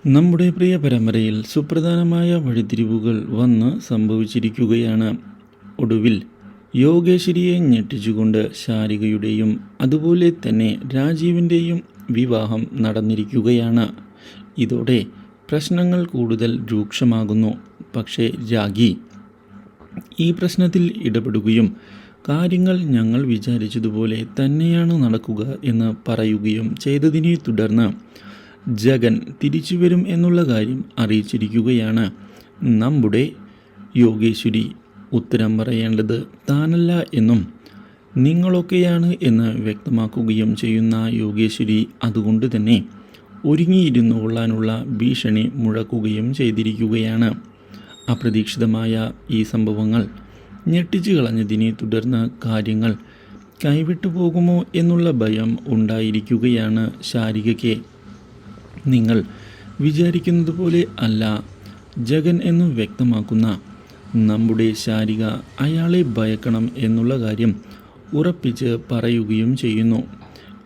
നമ്മുടെ പ്രിയ പരമ്പരയിൽ സുപ്രധാനമായ വഴിത്തിരിവുകൾ വന്ന് സംഭവിച്ചിരിക്കുകയാണ്. ഒടുവിൽ യോഗേശ്വരിയെ ഞെട്ടിച്ചുകൊണ്ട് ശാരികയുടെയും അതുപോലെ തന്നെ രാജീവിൻ്റെയും വിവാഹം നടന്നിരിക്കുകയാണ്. ഇതോടെ പ്രശ്നങ്ങൾ കൂടുതൽ രൂക്ഷമാകുന്നു. പക്ഷേ രാഗി ഈ പ്രശ്നത്തിൽ ഇടപെടുകയും കാര്യങ്ങൾ ഞങ്ങൾ വിചാരിച്ചതുപോലെ തന്നെയാണ് നടക്കുക എന്ന് പറയുകയും ചെയ്തതിനെ തുടർന്ന് ജഗൻ തിരിച്ചു വരും എന്നുള്ള കാര്യം അറിയിച്ചിരിക്കുകയാണ്. നമ്മുടെ യോഗേശ്വരി ഉത്തരം പറയേണ്ടത് താനല്ല എന്നും നിങ്ങളൊക്കെയാണ് എന്ന് വ്യക്തമാക്കുകയും ചെയ്യുന്ന യോഗേശ്വരി അതുകൊണ്ട് തന്നെ ഒരുങ്ങിയിരുന്നു കൊള്ളാനുള്ള ഭീഷണി മുഴക്കുകയും ചെയ്തിരിക്കുകയാണ്. അപ്രതീക്ഷിതമായ ഈ സംഭവങ്ങൾ ഞെട്ടിച്ചു കളഞ്ഞതിനെ തുടർന്ന് കാര്യങ്ങൾ കൈവിട്ടു പോകുമോ എന്നുള്ള ഭയം ഉണ്ടായിരിക്കുകയാണ് ശാരികയ്ക്ക്. നിങ്ങൾ വിചാരിക്കുന്നത് പോലെ അല്ല ജഗൻ എന്ന് വ്യക്തമാക്കുന്ന നമ്മുടെ ശാരിക അയാളെ ഭയക്കണം എന്നുള്ള കാര്യം ഉറപ്പിച്ച് പറയുകയും ചെയ്യുന്നു.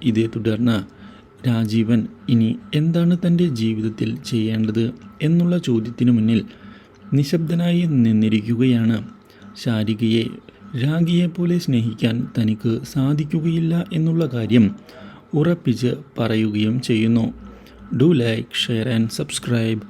ഇതേ തുടർന്ന് രാജീവൻ ഇനി എന്താണ് തൻ്റെ ജീവിതത്തിൽ ചെയ്യേണ്ടത് എന്നുള്ള ചോദ്യത്തിനു മുന്നിൽ നിശബ്ദനായി നിന്നിരിക്കുകയാണ്. ശാരികയെ രാഗിയെപ്പോലെ സ്നേഹിക്കാൻ തനിക്ക് സാധിക്കുകയില്ല എന്നുള്ള കാര്യം ഉറപ്പിച്ച് പറയുകയും ചെയ്യുന്നു. Do like, share and subscribe.